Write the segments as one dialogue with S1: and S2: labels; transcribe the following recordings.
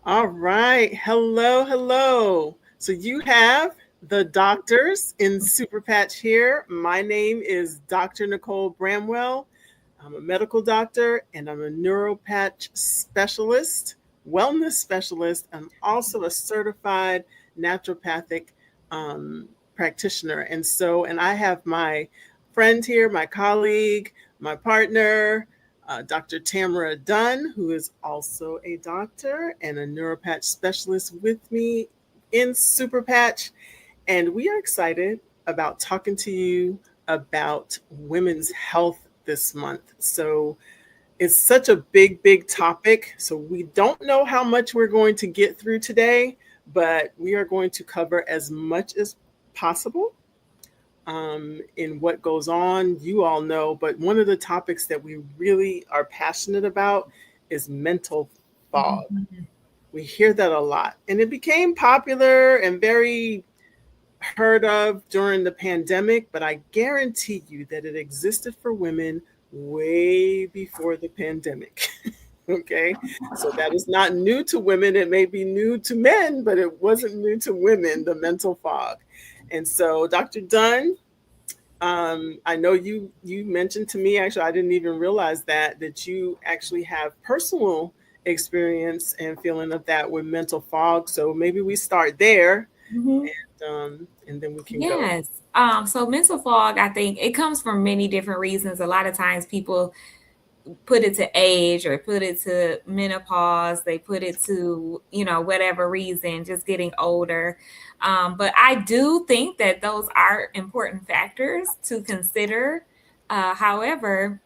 S1: All right. Hello, hello. So you have the doctors in Superpatch here. My name is DrNicole Bramwell. I'm a medical doctor and I'm a NeuroPatch specialist, wellness specialist. I'm also a certified naturopathic um, practitioner. And I have my friend here, my colleague, my partner, Dr. Tamara Dunn, who is also a doctor and a NeuroPatch specialist with me in Superpatch. And we are excited about talking to you about women's health this month. So it's such a big, big topic. So we don't know how much we're going to get through today, but we are going to cover as much as possible in what goes on. You all know, but one of the topics that we really are passionate about is mental fog.
S2: Mhm.
S1: We hear that a lot, and it became popular and very heard of during the pandemic, but I guarantee you that it existed for women way before the pandemic. Okay, so that is not new to women. It may be new to men, but it wasn't new to women, the mental fog. And so, Dr. Dunn, I know you mentioned to me, actually, I didn't even realize that you actually have personal experience and feeling of that with mental fog. So maybe we start there,
S2: Mhm.
S1: and then we can go.
S2: Yes. So mental fog, I think it comes from many different reasons. A lot of times people put it to age or put it to menopause. They put it to, whatever reason, just getting older. But I do think that those are important factors to consider. However,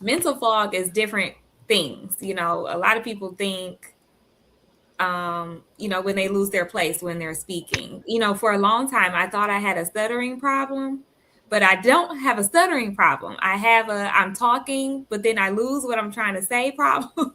S2: mental fog is different things. A lot of people think when they lose their place when they're speaking. For a long time, I thought I had a stuttering problem, but I don't have a stuttering problem. I'm talking, but then I lose what I'm trying to say problem.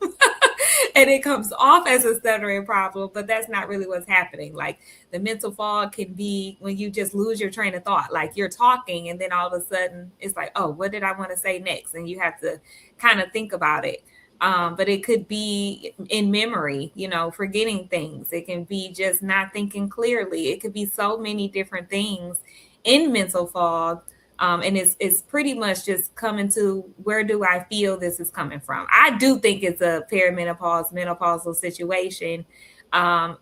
S2: And it comes off as a stuttering problem, but that's not really what's happening. Like the mental fog can be when you just lose your train of thought. Like you're talking, and then all of a sudden it's like, oh, what did I want to say next? And you have to kind of think about it. But it could be in memory, forgetting things. It can be just not thinking clearly. It could be so many different things in mental fog. And it's pretty much just coming to where do I feel this is coming from. I do think it's a perimenopause, menopausal situation,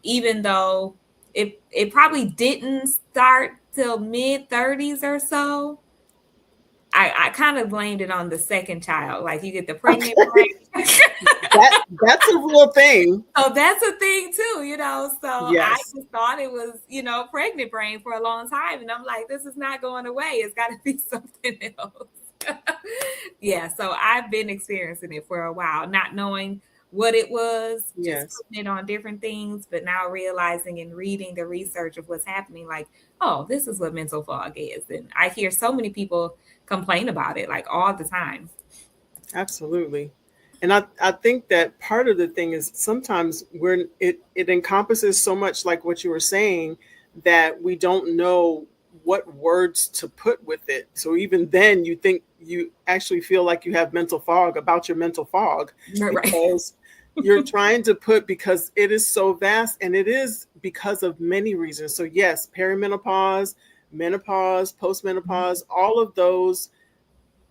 S2: even though it probably didn't start till mid 30s or so. I kind of blamed it on the second child. Like you get the pregnant brain.
S1: That's a real thing.
S2: So that's a thing too. So I
S1: Yes.
S2: just thought it was, pregnant brain for a long time. And I'm like, this is not going away. It's got to be something else. Yeah. So I've been experiencing it for a while, not knowing what it was, just
S1: Yes.
S2: putting it on different things, but now realizing and reading the research of what's happening, like, oh, this is what mental fog is. And I hear so many people complain about it like all the time.
S1: Absolutely. And I think that part of the thing is sometimes it encompasses so much like what you were saying that we don't know what words to put with it. So even then you think you actually feel like you have mental fog about your mental fog
S2: Right.
S1: because you're trying to put, because it is so vast, and it is because of many reasons. So yes, perimenopause, menopause, postmenopause, all of those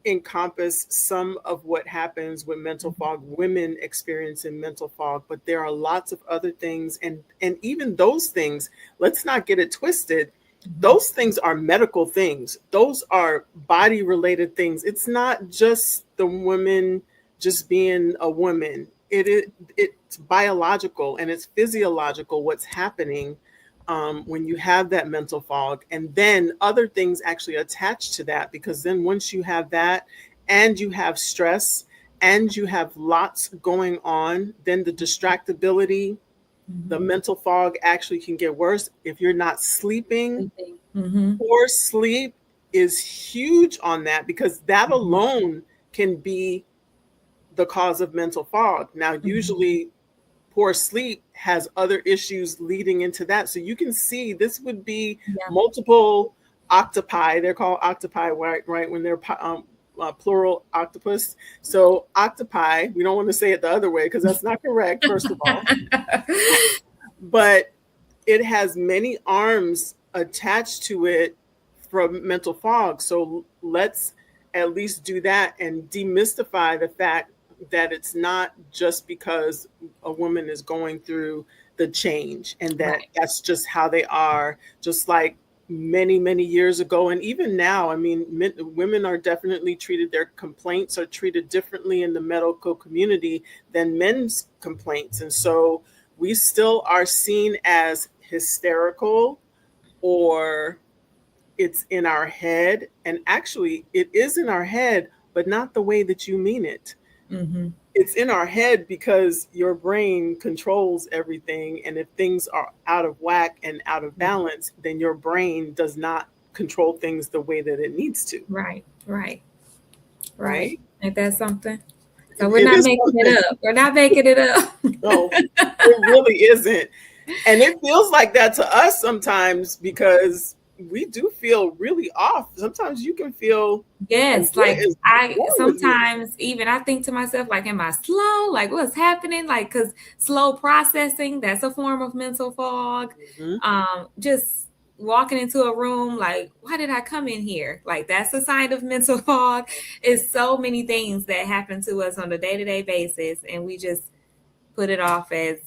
S1: encompass some of what happens with mental fog, women experiencing mental fog, but there are lots of other things, and even those things, let's not get it twisted, those things are medical things, those are body related things. It's not just the woman just being a woman. It's biological and it's physiological what's happening when you have that mental fog, and then other things actually attach to that, because then once you have that and you have stress and you have lots going on, then the distractibility, the
S2: Mhm.
S1: mental fog actually can get worse if you're not sleeping.
S2: Mm-hmm.
S1: Poor sleep is huge on that, because that
S2: Mhm.
S1: alone can be the cause of mental fog. Now
S2: Mhm.
S1: usually poor sleep has other issues leading into that. So you can see this would be
S2: Yeah.
S1: multiple octopi. They're called octopi, right? Right, when they're plural octopus. So octopi, we don't want to say it the other way because that's not correct, first of all. But it has many arms attached to it from mental fog. So let's at least do that and demystify the fact that it's not just because a woman is going through the change and that
S2: Right.
S1: that's just how they are, just like many years ago. And even now, I mean, women are definitely treated, their complaints are treated differently in the medical community than men's complaints. And so we still are seen as hysterical, or it's in our head. And actually, it is in our head, but not the way that you mean it.
S2: Mm-hmm.
S1: It's in our head because your brain controls everything. And if things are out of whack and out of balance, then your brain does not control things the way that it needs to.
S2: Right.
S1: Right?
S2: Ain't that something? So we're
S1: It
S2: not
S1: is
S2: making
S1: something.
S2: it up. We're not making it up.
S1: No, it really isn't. And it feels like that to us sometimes because we do feel really off. Sometimes you can feel
S2: Yes,
S1: what
S2: like
S1: is
S2: I
S1: wrong with me?
S2: sometimes even I think to myself, like, am I slow? Like, what's happening? Like, because slow processing, that's a form of mental fog.
S1: Mhm.
S2: Just walking into a room, like, why did I come in here? Like, that's a sign of mental fog. It's so many things that happen to us on a day-to-day basis, and we just put it off as,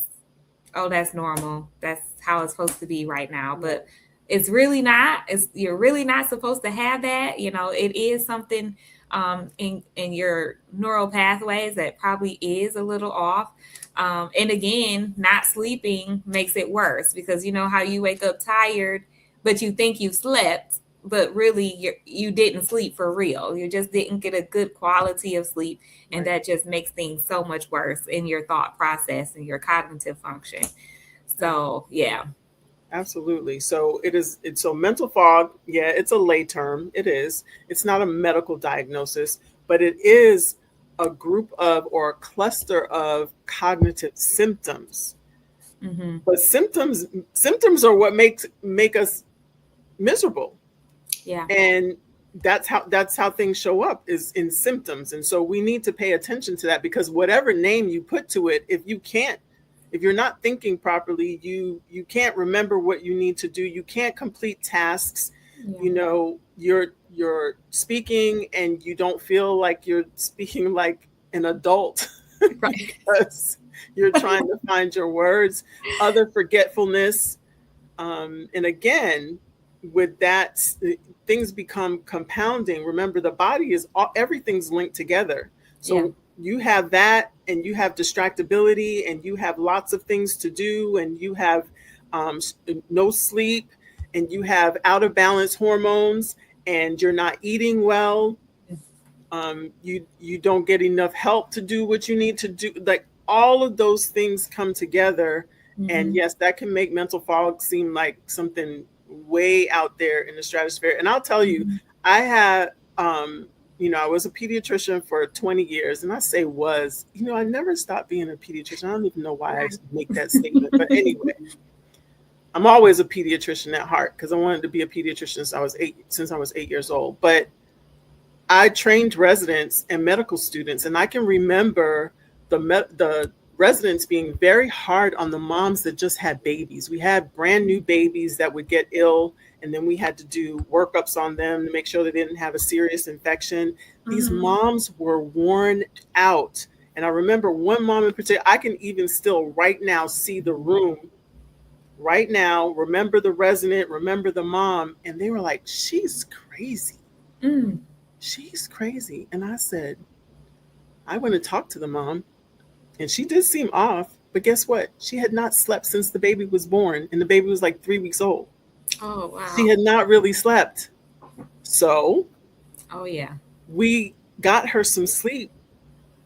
S2: oh, that's normal. That's how it's supposed to be right now. But it's really not. You're really not supposed to have that. You know, it is something in your neural pathways that probably is a little off. And again, not sleeping makes it worse because you know how you wake up tired, but you think you slept, but really you didn't sleep for real. You just didn't get a good quality of sleep, and that just makes things so much worse in your thought process and your cognitive function. So yeah.
S1: Absolutely. So it's so mental fog, yeah, it's a lay term. It is. It's not a medical diagnosis, but it is a group of or a cluster of cognitive symptoms.
S2: Mm-hmm.
S1: But symptoms are what make us miserable.
S2: Yeah.
S1: And that's how things show up is in symptoms. And so we need to pay attention to that because whatever name you put to it, if you're not thinking properly, you can't remember what you need to do, you can't complete tasks.
S2: Yeah.
S1: You know, you're speaking and you don't feel like you're speaking like an adult
S2: Right.
S1: because you're trying to find your words, other forgetfulness. And again, with that, things become compounding. Remember, the body is everything's linked together. So
S2: Yeah.
S1: you have that, and you have distractibility, and you have lots of things to do, and you have no sleep, and you have out of balance hormones, and you're not eating well. You don't get enough help to do what you need to do. Like all of those things come together, and
S2: Mm-hmm.
S1: yes, that can make mental fog seem like something way out there in the stratosphere. And I'll tell you,
S2: Mm-hmm.
S1: I had I was a pediatrician for 20 years, and I say was, I never stopped being a pediatrician. I don't even know why I make that statement, but anyway, I'm always a pediatrician at heart because I wanted to be a pediatrician since I was 8 years old. But I trained residents and medical students, and I can remember the residents being very hard on the moms that just had babies. We had brand new babies that would get ill, and then we had to do workups on them to make sure they didn't have a serious infection. These
S2: Mm-hmm.
S1: moms were worn out. And I remember one mom in particular, I can even still right now see the room right now, remember the resident, remember the mom, and they were like, she's crazy.
S2: Mm.
S1: She's crazy. And I said, I went to talk to the mom, and she did seem off. But guess what? She had not slept since the baby was born, and the baby was like 3 weeks old.
S2: Oh wow.
S1: She had not really slept. So
S2: Oh yeah.
S1: we got her some sleep,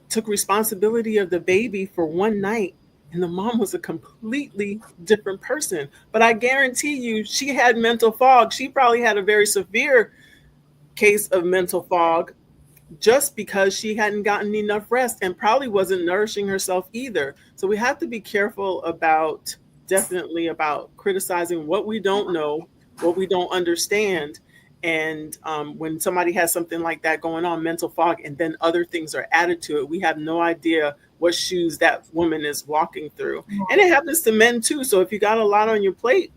S1: took responsibility of the baby for one night, and the mom was a completely different person. But I guarantee you, she had mental fog. She probably had a very severe case of mental fog just because she hadn't gotten enough rest and probably wasn't nourishing herself either. So we have to be careful definitely about criticizing what we don't know, what we don't understand, And when somebody has something like that going on, mental fog, and then other things are added to it, we have no idea what shoes that woman is walking through. And it happens to men too. So if you got a lot on your plate,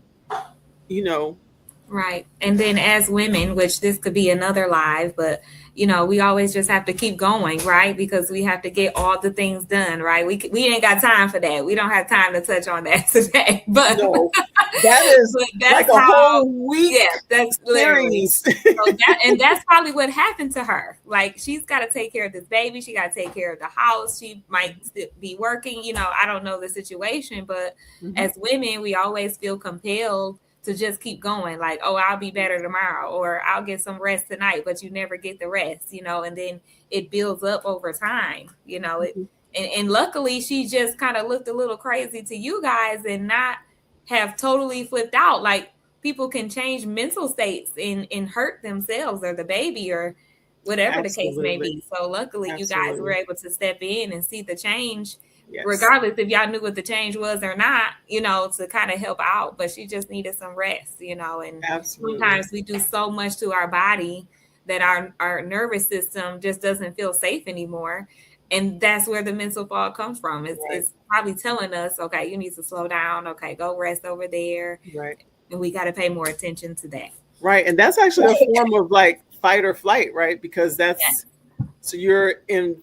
S1: you know.
S2: Right. And then as women, which this could be another live, but we always just have to keep going, right? Because we have to get all the things done, right? We ain't got time for that. We don't have time to touch on that today. But
S1: no, that is like a whole week.
S2: Yeah, that's literally. So that's probably what happened to her. Like, she's got to take care of this baby. She got to take care of the house. She might be working. I don't know the situation, but as women, we always feel compelled to just keep going, like, oh, I'll be better tomorrow, or I'll get some rest tonight, but you never get the rest, and then it builds up over time, and luckily she just kind of looked a little crazy to you guys and not have totally flipped out. Like, people can change mental states and hurt themselves or the baby or whatever the case may be. So luckily you guys were able to step in and see the change. Yes. Regardless if y'all knew what the change was or not, to kind of help out. But she just needed some rest, and sometimes we do so much to our body that our nervous system just doesn't feel safe anymore. And that's where the mental fog comes from. It's probably telling us, okay, you need to slow down. Okay, go rest over there. Right. And we got to pay more attention to that.
S1: Right. And that's actually a form of like fight or flight, right? Because that's so you're in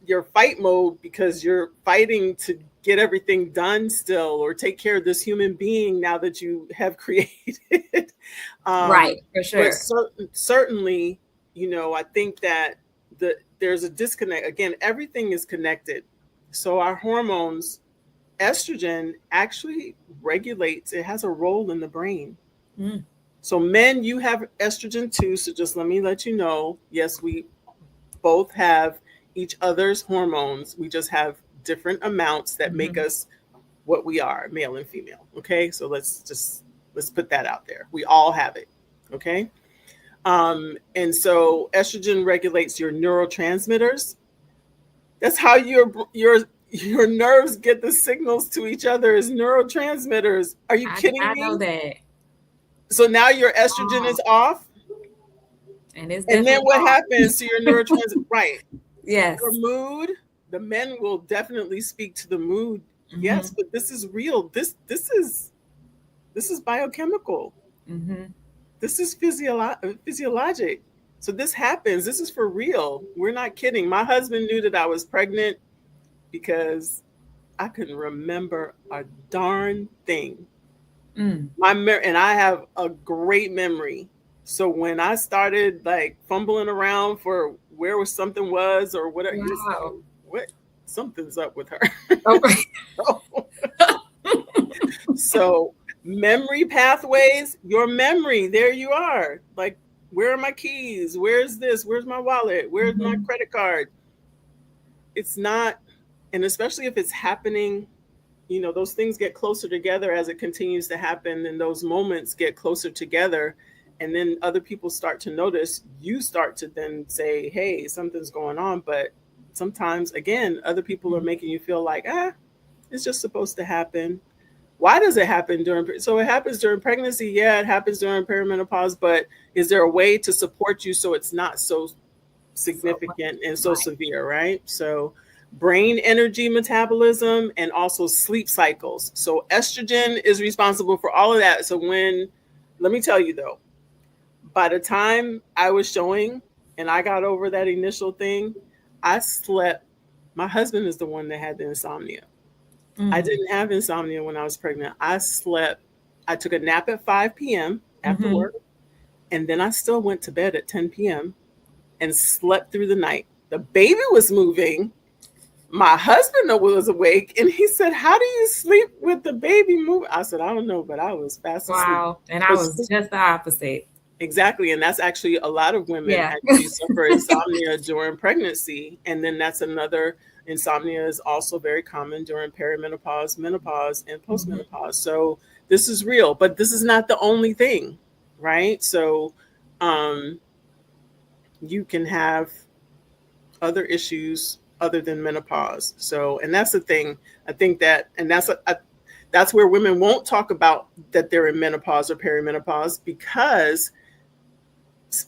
S1: your fight mode because you're fighting to get everything done still, or take care of this human being now that you have created.
S2: Right, for sure.
S1: But certainly, I think that there's a disconnect. Again, everything is connected. So our hormones, estrogen actually regulates, it has a role in the brain. So men, you have estrogen too. So just let me let you know, yes, we both have each other's hormones. We just have different amounts that make us what we are, male and female. Okay. So let's put that out there. We all have it. Okay. And so estrogen regulates your neurotransmitters. That's how your nerves get the signals to each other, is neurotransmitters. Are you kidding me?
S2: I know that.
S1: So now your estrogen is off. And then what happens to your neurotransmitters? Right.
S2: Yes.
S1: Your mood, the men will definitely speak to the mood. Yes, but this is real. This is biochemical. This is physiologic. So this happens. This is for real. We're not kidding. My husband knew that I was pregnant because I couldn't remember a darn thing. And I have a great memory. So when I started like fumbling around for where something was or whatever, what something's up with her. Okay. So memory pathways, your memory, there you are. Like, where are my keys? Where's this? Where's my wallet? Where's my credit card? It's not, and especially if it's happening, those things get closer together as it continues to happen, and those moments get closer together. And then other people start to notice, you start to then say, hey, something's going on. But sometimes, again, other people are making you feel like, it's just supposed to happen. Why does it happen so it happens during pregnancy? Yeah, it happens during perimenopause, but is there a way to support you so it's not so significant and so severe, right? So brain energy metabolism and also sleep cycles. So estrogen is responsible for all of that. So let me tell you though, by the time I was showing and I got over that initial thing, I slept. My husband is the one that had the insomnia. I didn't have insomnia when I was pregnant. I slept. I took a nap at 5 p.m. after work, and then I still went to bed at 10 p.m. and slept through the night. The baby was moving. My husband was awake, and he said, "How do you sleep with the baby moving?" I said, "I don't know, but I was fast asleep."
S2: Wow, and I was just the opposite.
S1: Exactly. And that's actually a lot of women actually suffer insomnia during pregnancy. And then that's another, insomnia is also very common during perimenopause, menopause, and postmenopause. So this is real, but this is not the only thing, right? So you can have other issues other than menopause. So, and that's the thing, I think that, and that's where women won't talk about that they're in menopause or perimenopause, because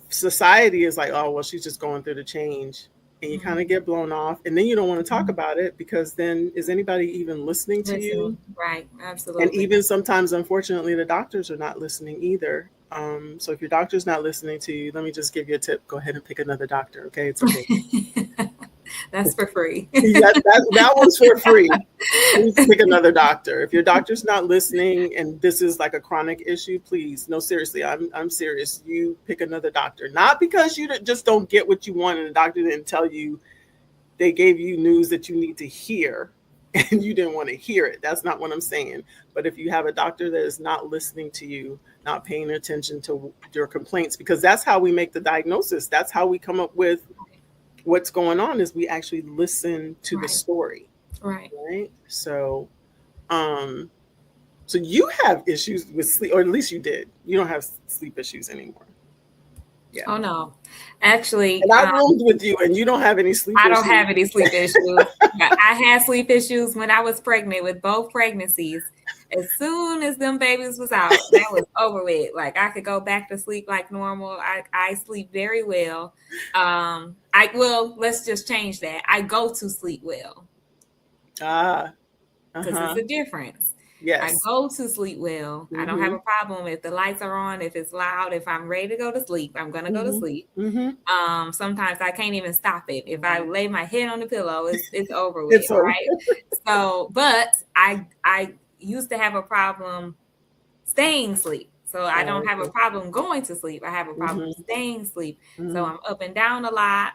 S1: society is like, oh, well, she's just going through the change. And you kind of get blown off. And then you don't want to talk about it, because then is anybody even listening to you?
S2: Right. Absolutely.
S1: And even sometimes, unfortunately, the doctors are not listening either. So if your doctor's not listening to you, let me just give you a tip. Go ahead and pick another doctor. Okay. It's okay.
S2: That's for free.
S1: that one's for free. Please pick another doctor. If your doctor's not listening and this is like a chronic issue, please, no, seriously, I'm serious. You pick another doctor, not because you just don't get what you want and the doctor didn't tell you, they gave you news that you need to hear and you didn't want to hear it. That's not what I'm saying. But if you have a doctor that is not listening to you, not paying attention to your complaints, because that's how we make the diagnosis. That's how we come up with what's going on, is we actually listen to the story. Right. So, so you have issues with sleep, or at least you did. You don't have sleep issues anymore.
S2: Yeah. Oh no, actually,
S1: and I roomed with you, and you don't have any sleep.
S2: I don't have any sleep issues. I had sleep issues when I was pregnant with both pregnancies. As soon as them babies was out, that was over with. Like I could go back to sleep like normal. I sleep very well. Let's just change that. I go to sleep well. Because it's a difference. Yes. I go to sleep well. I don't have a problem if the lights are on, if it's loud, if I'm ready to go to sleep, I'm going to go to sleep. Sometimes I can't even stop it. If I lay my head on the pillow, it's over with, right? So, but I used to have a problem staying asleep. So I don't have a problem going to sleep. I have a problem staying asleep. So I'm up and down a lot.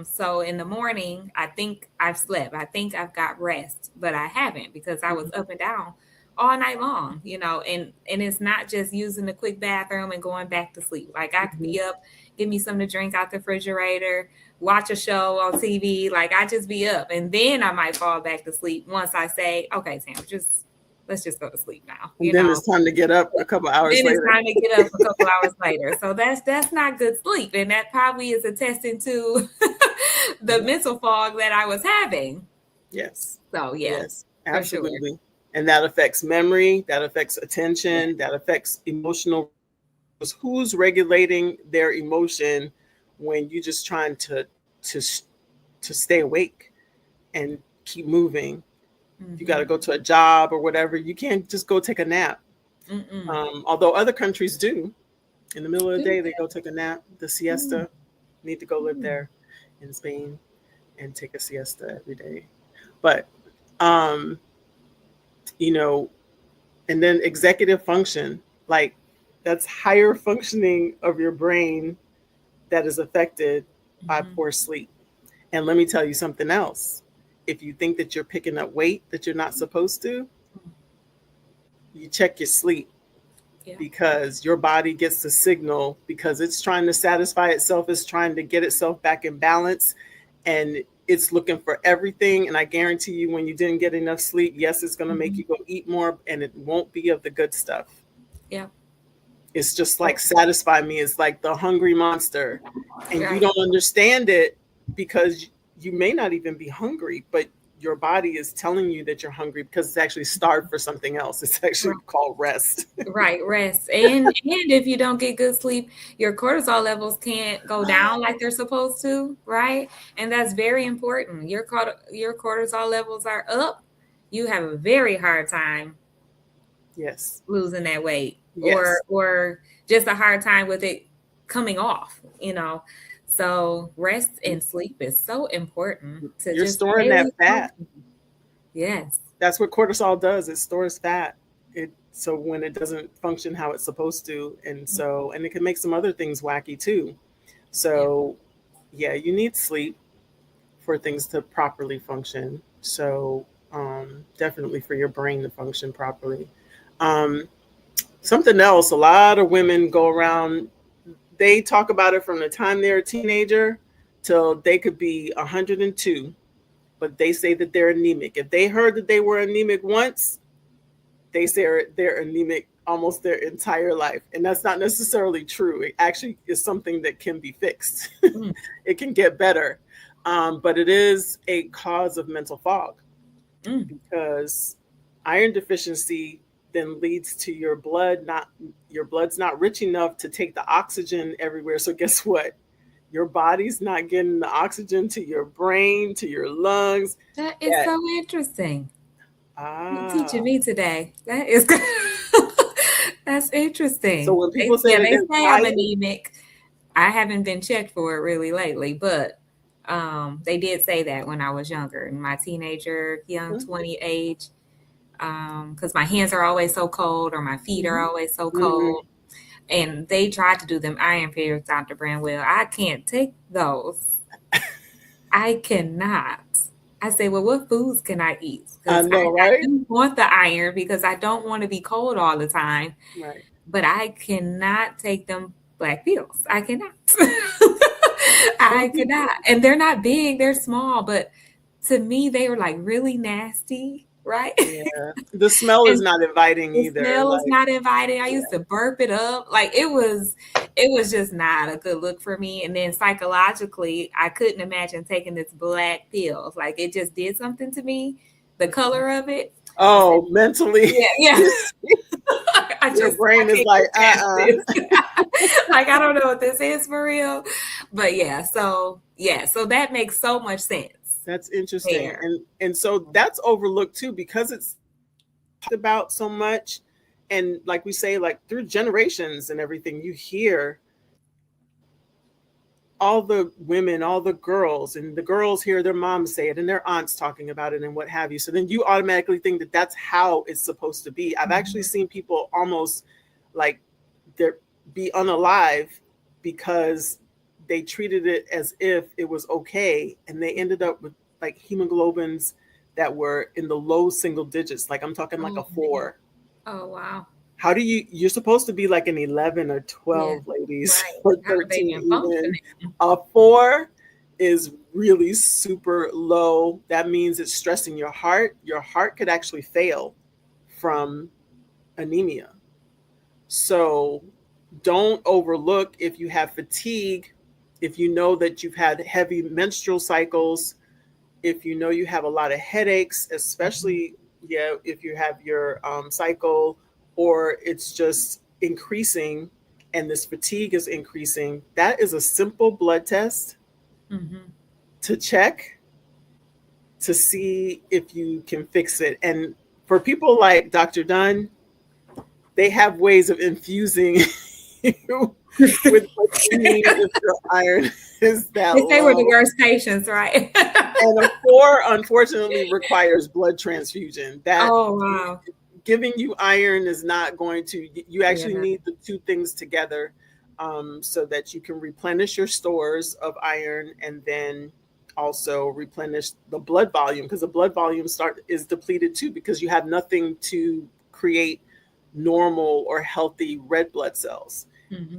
S2: So in the morning, I think I've slept. I think I've got rest, but I haven't, because I was up and down all night long, and it's not just using the quick bathroom and going back to sleep. Like I could be up, give me something to drink out the refrigerator, watch a show on TV. Like I just be up, and then I might fall back to sleep once I say, okay, Tam, let's just go to sleep now.
S1: Then it's time to get up a couple hours later.
S2: Then it's time to get up a couple hours later. So that's not good sleep. And that probably is attesting to the mental fog that I was having.
S1: Yes.
S2: So
S1: yes, absolutely. Sure. And that affects memory, that affects attention, that affects emotional. Who's regulating their emotion when you're just trying to stay awake and keep moving? You got to go to a job or whatever. You can't just go take a nap. Although other countries do. In the middle of the day, they go take a nap. The siesta. Need to go live there in Spain and take a siesta every day. But, and then executive function, like that's higher functioning of your brain that is affected by poor sleep. And let me tell you something else. If you think that you're picking up weight that you're not supposed to, you check your sleep, because your body gets the signal, because it's trying to satisfy itself, it's trying to get itself back in balance, and it's looking for everything. And I guarantee you, when you didn't get enough sleep, yes, it's going to make you go eat more, and it won't be of the good stuff. Yeah. It's just like satisfy me. It's like the hungry monster, and you don't understand it, because you may not even be hungry, but your body is telling you that you're hungry because it's actually starved for something else. It's actually called rest. Right,
S2: rest. And if you don't get good sleep, your cortisol levels can't go down like they're supposed to, right? And that's very important. Your cortisol levels are up, you have a very hard time losing that weight. Or just a hard time with it coming off, So rest and sleep is so important.
S1: You're storing that fat.
S2: Yes.
S1: That's what cortisol does. It stores fat. So when it doesn't function how it's supposed to. And it can make some other things wacky too. So you need sleep for things to properly function. So definitely for your brain to function properly. Something else, a lot of women go around, they talk about it from the time they're a teenager till they could be 102, but they say that they're anemic. If they heard that they were anemic once, they say they're anemic almost their entire life. And that's not necessarily true. It actually is something that can be fixed. It can get better. But it is a cause of mental fog because iron deficiency then leads to your blood's not rich enough to take the oxygen everywhere. So guess what? Your body's not getting the oxygen to your brain, to your lungs.
S2: That is so interesting. You're
S1: Ah.
S2: teaching me today. That is that's interesting.
S1: So when people say
S2: they say I'm anemic, I haven't been checked for it really lately, but they did say that when I was younger, in my teenager, young 20 age, because my hands are always so cold or my feet are always so cold. And they tried to do them iron pills, Dr. Bramwell. I can't take those. I cannot. I say, well, what foods can I eat?
S1: I know, right?
S2: I do want the iron because I don't want to be cold all the time.
S1: Right.
S2: But I cannot take them black pills. I cannot. I cannot. And they're not big, they're small. But to me, they were like really nasty, right?
S1: Yeah. The smell is not inviting either.
S2: The smell is not inviting. I used to burp it up. Like it was just not a good look for me. And then psychologically, I couldn't imagine taking this black pill. Like it just did something to me. The color of it.
S1: Oh, mentally.
S2: Yeah.
S1: Your brain is like,
S2: like, I don't know what this is for real. But so that makes so much sense.
S1: That's interesting. And so that's overlooked too, because it's talked about so much. And like we say, like through generations and everything, you hear all the women, all the girls, and the girls hear their moms say it and their aunts talking about it and what have you. So then you automatically think that that's how it's supposed to be. I've actually seen people almost like be unalive because they treated it as if it was okay. And they ended up with like hemoglobins that were in the low single digits. Like I'm talking like a 4.
S2: Oh, wow.
S1: How do you're supposed to be like an 11 or 12, ladies, or 13 even. A 4 is really super low. That means it's stressing your heart. Your heart could actually fail from anemia. So don't overlook if you have fatigue, if you know that you've had heavy menstrual cycles, if you know you have a lot of headaches, especially if you have your cycle, or it's just increasing and this fatigue is increasing. That is a simple blood test to check to see if you can fix it. And for people like Dr. Dunn, they have ways of infusing you with what you need if your iron is that low.
S2: They were the worst patients, right?
S1: And a 4, unfortunately, requires blood transfusion. Giving you iron is not going to, you actually need the two things together so that you can replenish your stores of iron and then also replenish the blood volume, because the blood volume is depleted too, because you have nothing to create normal or healthy red blood cells.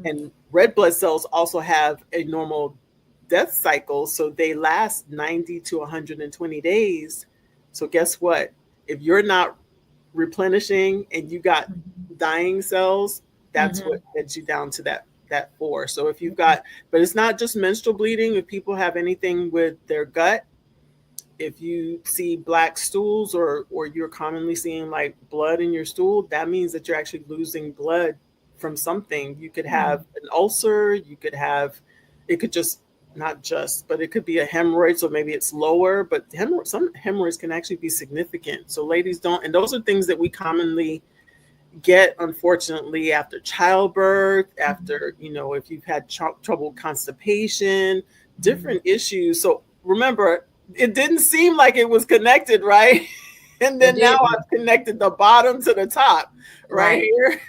S1: And red blood cells also have a normal death cycle, so they last 90 to 120 days. So guess what? If you're not replenishing and you got dying cells, that's what gets you down to that 4. So if you've got, but it's not just menstrual bleeding. If people have anything with their gut, if you see black stools or you're commonly seeing like blood in your stool, that means that you're actually losing blood from something. You could have an ulcer, you could have, it could just, not just, but it could be a hemorrhoid. So maybe it's lower, but some hemorrhoids can actually be significant. So ladies don't, and those are things that we commonly get, unfortunately, after childbirth, after, if you've had trouble constipation, different issues. So remember, it didn't seem like it was connected, right? And then now I've connected the bottom to the top right here.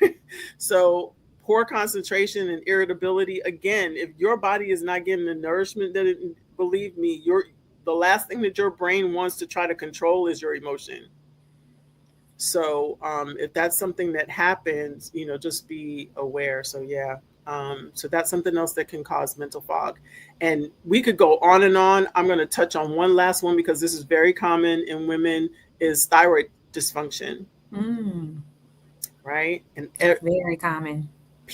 S1: So poor concentration and irritability. Again, if your body is not getting the nourishment that it, believe me, the last thing that your brain wants to try to control is your emotion. So if that's something that happens, just be aware. So so that's something else that can cause mental fog. And we could go on and on. I'm going to touch on one last one because this is very common in women, is thyroid dysfunction. Right? And
S2: very common.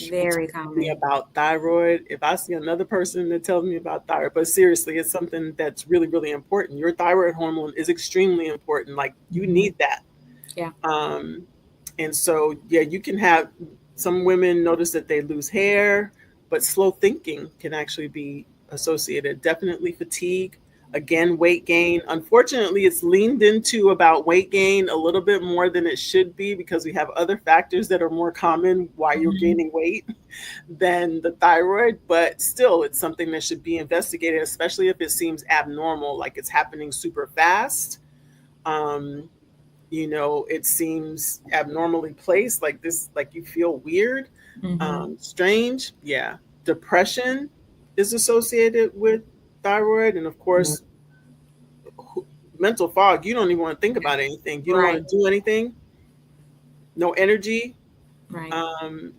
S2: Very common.
S1: About thyroid. If I see another person that tells me about thyroid, but seriously, it's something that's really, really important. Your thyroid hormone is extremely important. Like you need that.
S2: Yeah.
S1: And so, yeah, you can have some women notice that they lose hair, but slow thinking can actually be associated. Definitely fatigue. Again, weight gain. Unfortunately, it's leaned into about weight gain a little bit more than it should be because we have other factors that are more common why you're
S2: Mhm.
S1: gaining weight than the thyroid. But still, it's something that should be investigated, especially if it seems abnormal, like it's happening super fast. Um, it seems abnormally placed, like this, like you feel weird,
S2: Mhm.
S1: strange. Yeah. Depression is associated with thyroid. And of course, mental fog. You don't even want to think about anything. You don't
S2: Right.
S1: want to do anything. No energy,
S2: Right.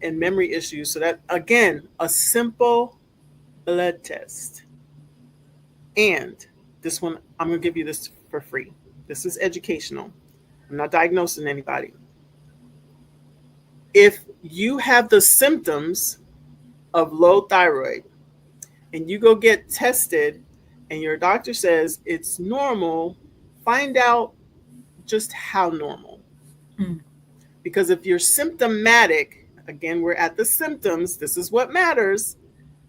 S1: and memory issues. So that, again, a simple blood test. And this one, I'm going to give you this for free. This is educational. I'm not diagnosing anybody. If you have the symptoms of low thyroid and you go get tested and your doctor says it's normal, find out just how normal.
S2: Mm.
S1: Because if you're symptomatic, again, we're at the symptoms, this is what matters.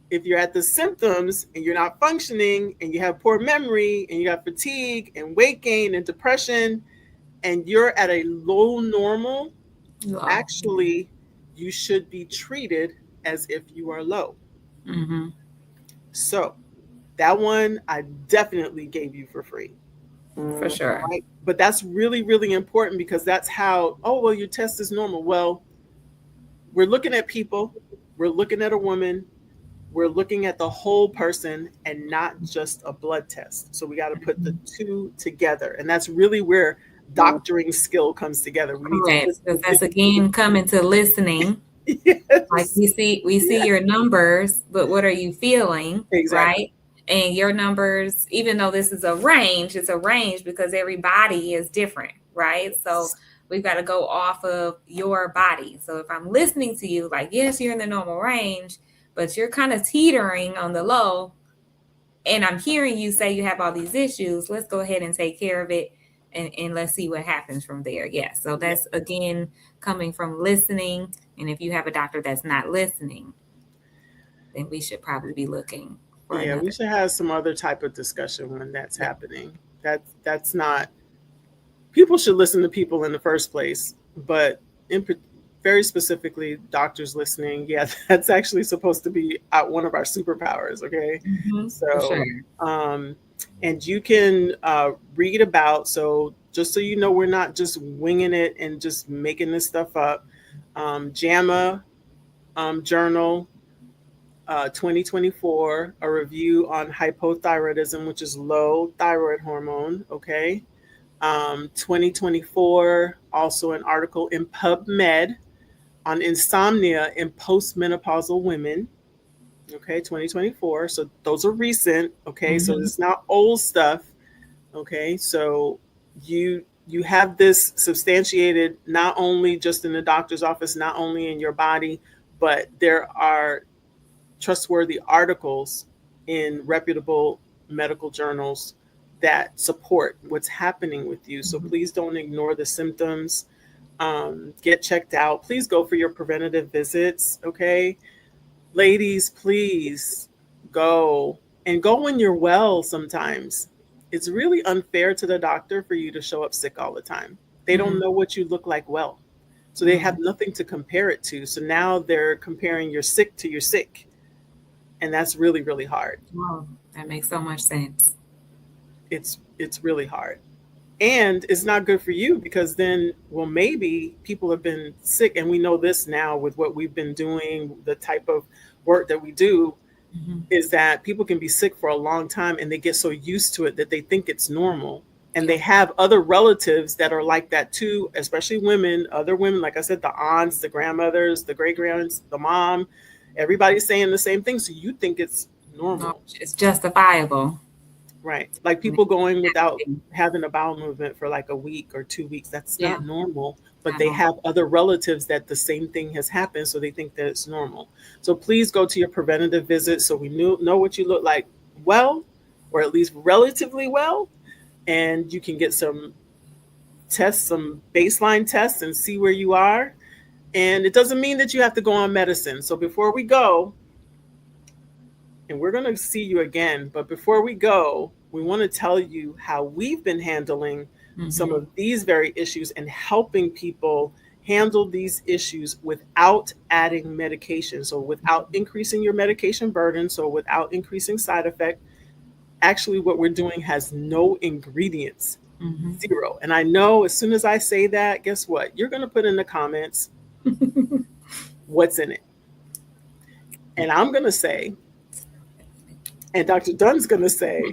S1: If you're at the symptoms and you're not functioning and you have poor memory and you got fatigue and weight gain and depression and you're at a low normal,
S2: Low.
S1: actually, you should be treated as if you are low.
S2: Mm-hmm.
S1: So that one I definitely gave you for free.
S2: For sure.
S1: Right? But that's really, really important because that's how, oh, well, your test is normal. Well, we're looking at people, we're looking at a woman, we're looking at the whole person and not just a blood test. So we got to put the two together. And that's really where doctoring skill comes together. We need to
S2: Correct.
S1: listen
S2: Because that's
S1: physically.
S2: again coming to listening. Like
S1: Yes.
S2: we see your numbers, but what are you feeling,
S1: Exactly.
S2: right? And your numbers, even though this is a range, it's a range because every body is different, right? So we've got to go off of your body. So if I'm listening to you, like, yes, you're in the normal range, but you're kind of teetering on the low, and I'm hearing you say you have all these issues, let's go ahead and take care of it and let's see what happens from there. Yeah. So
S1: Yeah.
S2: that's again coming from listening. And if you have a doctor that's not listening, then we should probably be looking for
S1: Yeah, we
S2: another.
S1: should have some other type of discussion when that's happening. That's not, people should listen to people in the first place, but very specifically, doctors listening. Yeah, that's actually supposed to be one of our superpowers. Okay,
S2: Mm-hmm. For
S1: so
S2: sure.
S1: um, and you can read about. So just so you know, we're not just winging it and just making this stuff up. JAMA Journal 2024, a review on hypothyroidism, which is low thyroid hormone. Okay. 2024, also an article in PubMed on insomnia in postmenopausal women. Okay, 2024. So those are recent. Okay, so
S2: Mm-hmm.
S1: it's not old stuff. Okay, so you have this substantiated not only just in the doctor's office, not only in your body, but there are trustworthy articles in reputable medical journals that support what's happening with you. So
S2: Mm-hmm.
S1: please don't ignore the symptoms. Get checked out. Please go for your preventative visits. Okay. Ladies, please go and go when you're well sometimes. It's really unfair to the doctor for you to show up sick all the time. They don't
S2: Mm-hmm.
S1: know what you look like well. So they
S2: Mm-hmm.
S1: have nothing to compare it to. So now they're comparing your sick to your sick, and that's really, really hard.
S2: Oh, that makes so much sense.
S1: It's really hard, and it's not good for you because then, well, maybe people have been sick, and we know this now with what we've been doing, the type of work that we do,
S2: Mm-hmm.
S1: is that people can be sick for a long time and they get so used to it that they think it's normal, and
S2: Yeah.
S1: they have other relatives that are like that too, especially women, other women, like I said, the aunts, the grandmothers, the great grands, the mom, everybody's saying the same thing, so you think it's
S2: No,
S1: normal.
S2: it's justifiable.
S1: Right. Like
S2: And
S1: people going without
S2: it's-
S1: having a bowel movement for like a week or 2 weeks. That's
S2: Yeah.
S1: not normal. But
S2: I
S1: they
S2: know.
S1: have other relatives that the same thing has happened. So they think that it's normal. So please go to your preventative visit so we know what you look like well, or at least relatively well. And you can get some test some baseline tests and see where you are. And it doesn't mean that you have to go on medicine. So before we go, and we're going to see you again, but before we go, we want to tell you how we've been handling some of these very issues and helping people handle these issues without adding medication. So without increasing your medication burden, so without increasing side effect. Actually, what we're doing has no ingredients, zero. And I know as soon as I say that, guess what? You're going to put in the comments what's in it. And I'm going to say, and Dr. Dunn's going to say,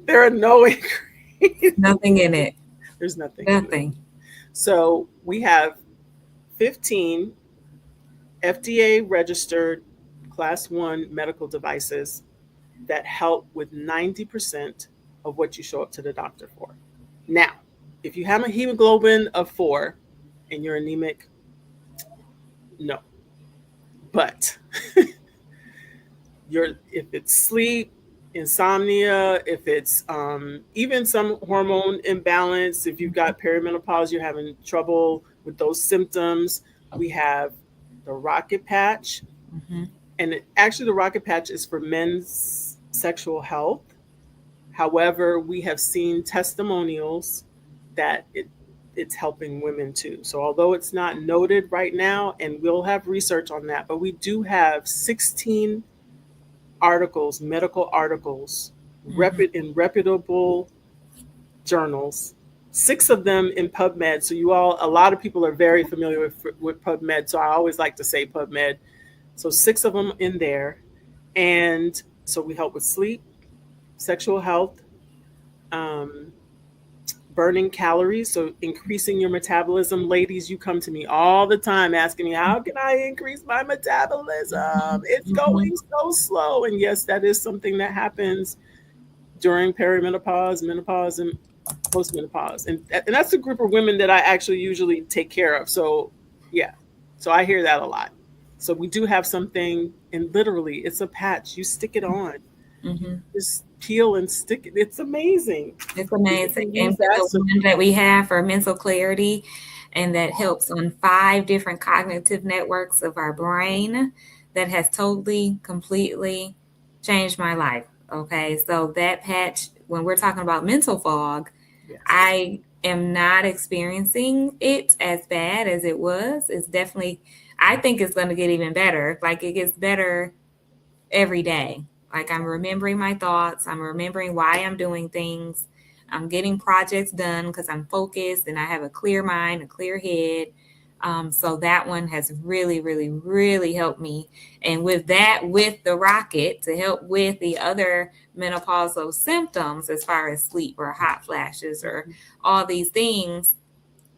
S1: there are no ingredients.
S2: Nothing in it.
S1: There's nothing.
S2: Nothing.
S1: So we have 15 FDA registered class 1 medical devices that help with 90% of what you show up to the doctor for. Now, if you have a hemoglobin of 4 and you're anemic, no. But if it's sleep, insomnia, if it's even some hormone imbalance, if you've got perimenopause, you're having trouble with those symptoms, we have the Rocket Patch. And actually the Rocket Patch is for men's sexual health. However, we have seen testimonials that it's helping women too. So although it's not noted right now, and we'll have research on that, but we do have 16 articles, medical articles, in reputable journals, 6 of them in PubMed. So a lot of people are very familiar with PubMed. So I always like to say PubMed. So 6 of them in there. And so we help with sleep, sexual health, burning calories, so increasing your metabolism. Ladies, you come to me all the time asking me, how can I increase my metabolism? It's going so slow. And yes, that is something that happens during perimenopause, menopause, and postmenopause. And that's a group of women that I actually usually take care of. So yeah, so I hear that a lot. So we do have something, and literally it's a patch. You stick it on. Just peel and stick it. It's amazing.
S2: It's amazing. And the one that we have for mental clarity, and that helps on 5 different cognitive networks of our brain, that has totally, completely changed my life. Okay. So that patch, when we're talking about mental fog, yes, I am not experiencing it as bad as it was. It's definitely, I think it's going to get even better. Like it gets better every day. Like I'm remembering my thoughts. I'm remembering why I'm doing things. I'm getting projects done because I'm focused and I have a clear mind, a clear head. So that one has really, really, really helped me. And with that, with the Rocket, to help with the other menopausal symptoms as far as sleep or hot flashes or all these things,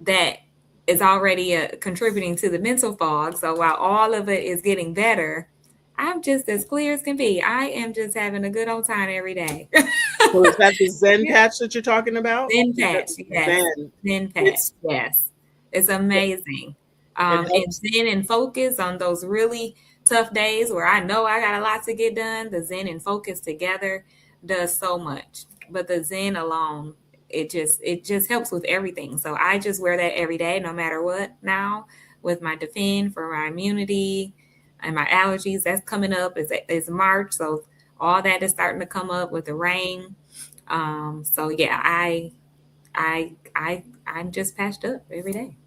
S2: that is already contributing to the mental fog. So while all of it is getting better, I'm just as clear as can be. I am just having a good old time every day.
S1: So is that the Zen patch that you're talking about?
S2: Zen patch, yes. Zen patch, yes. It's amazing. And Zen and focus on those really tough days where I know I got a lot to get done. The Zen and focus together does so much. But the Zen alone, it just helps with everything. So I just wear that every day, no matter what now, with my Defend for my immunity and my allergies. That's coming up. It's March. So all that is starting to come up with the rain. So yeah, I'm just patched up every day.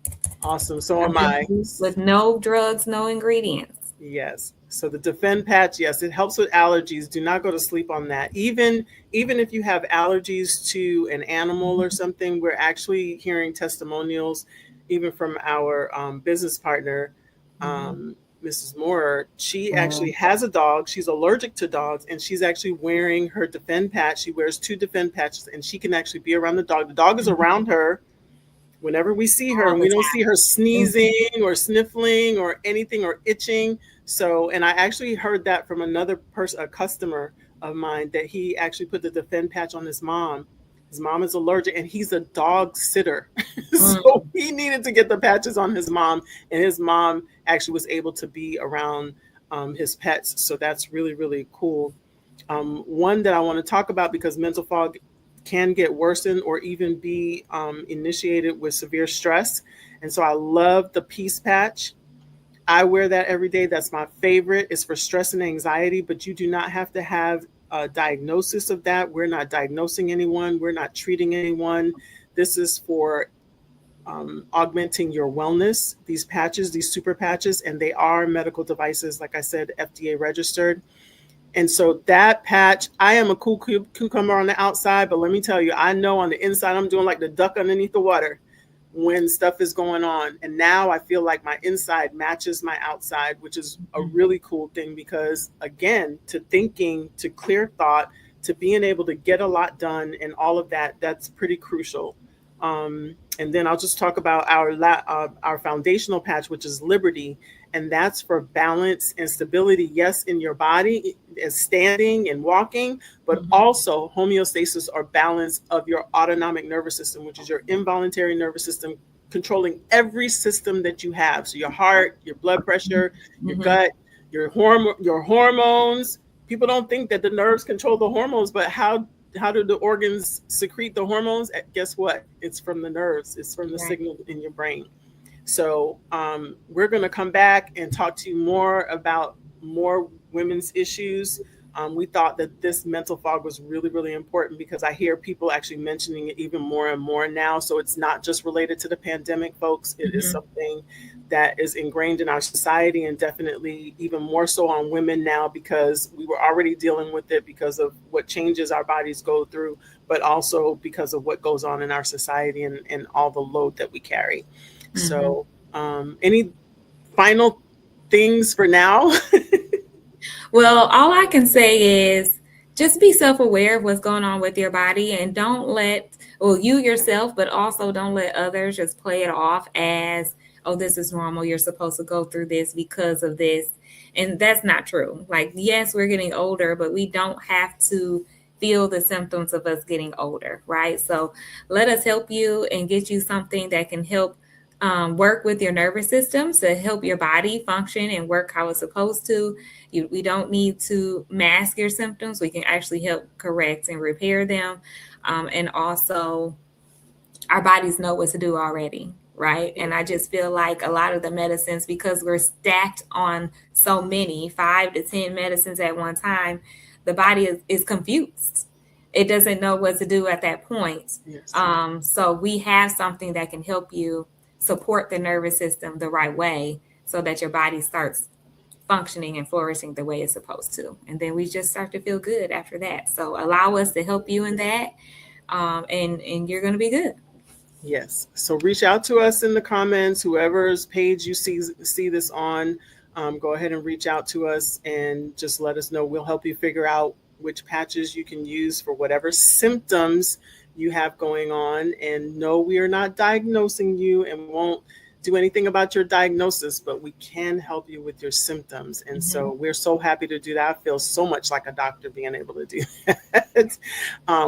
S1: Awesome. So am I.
S2: With no drugs, no ingredients.
S1: Yes. So the Defend patch, yes, it helps with allergies. Do not go to sleep on that. Even if you have allergies to an animal or something, we're actually hearing testimonials, even from our business partner, Mrs. Moore. She actually has a dog. She's allergic to dogs, and she's actually wearing her Defend patch. She wears 2 Defend patches, and she can actually be around the dog. The dog is around her whenever we see her, and we don't see her sneezing or sniffling or anything or itching. So, and I actually heard that from another person, a customer of mine, that he actually put the Defend patch on his mom. His mom is allergic, and he's a dog sitter. So he needed to get the patches on his mom, and his mom actually was able to be around his pets. So that's really, really cool. One that I want to talk about, because mental fog can get worsened or even be initiated with severe stress. And so I love the peace patch. I wear that every day. That's my favorite. It's for stress and anxiety, but you do not have to have a diagnosis of that. We're not diagnosing anyone, we're not treating anyone. This is for augmenting your wellness. These patches, these super patches, and they are medical devices, like I said, FDA registered. And so that patch, I am a cool cucumber on the outside, but let me tell you, I know on the inside, I'm doing like the duck underneath the water when stuff is going on. And now I feel like my inside matches my outside, which is a really cool thing because, again, to thinking, to clear thought, to being able to get a lot done and all of that, that's pretty crucial. And then I'll just talk about our foundational patch, which is Liberty, and that's for balance and stability. Yes, in your body, as standing and walking, but also homeostasis or balance of your autonomic nervous system, which is your involuntary nervous system, controlling every system that you have. So your heart, your blood pressure, your gut, your hormones. People don't think that the nerves control the hormones, but how do the organs secrete the hormones? Guess what? It's from the nerves. It's from the signal in your brain. So we're going to come back and talk to you more about more women's issues. We thought that this mental fog was really, really important because I hear people actually mentioning it even more and more now. So it's not just related to the pandemic, folks. It is something that is ingrained in our society, and definitely even more so on women now because we were already dealing with it because of what changes our bodies go through, but also because of what goes on in our society and all the load that we carry. So any final things for now?
S2: Well, all I can say is just be self-aware of what's going on with your body, and don't let, well, you yourself, but also don't let others just play it off as, oh, this is normal. You're supposed to go through this because of this. And that's not true. Like, yes, we're getting older, but we don't have to feel the symptoms of us getting older, right? So let us help you and get you something that can help work with your nervous system to help your body function and work how it's supposed to. We don't need to mask your symptoms. We can actually help correct and repair them. And also, our bodies know what to do already, right? And I just feel like a lot of the medicines, because we're stacked on so many, 5 to 10 medicines at one time, the body is confused. It doesn't know what to do at that point.
S1: Yes.
S2: So we have something that can help you support the nervous system the right way so that your body starts functioning and flourishing the way it's supposed to. And then we just start to feel good after that. So allow us to help you in that, and you're going to be good.
S1: Yes. So reach out to us in the comments, whoever's page you see this on. Go ahead and reach out to us and just let us know. We'll help you figure out which patches you can use for whatever symptoms you have going on. And no, we are not diagnosing you and won't do anything about your diagnosis, but we can help you with your symptoms. And so we're so happy to do that. I feel so much like a doctor being able to do that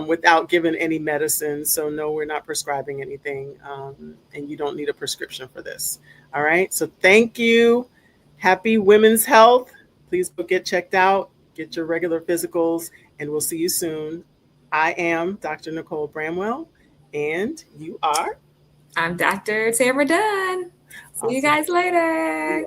S1: without giving any medicine. So no, we're not prescribing anything, and you don't need a prescription for this. All right. So thank you. Happy Women's Health. Please go get checked out, get your regular physicals, and we'll see you soon. I am Dr. Nicole Bramwell, and you are?
S2: I'm DrTamara Dunn. See you guys later.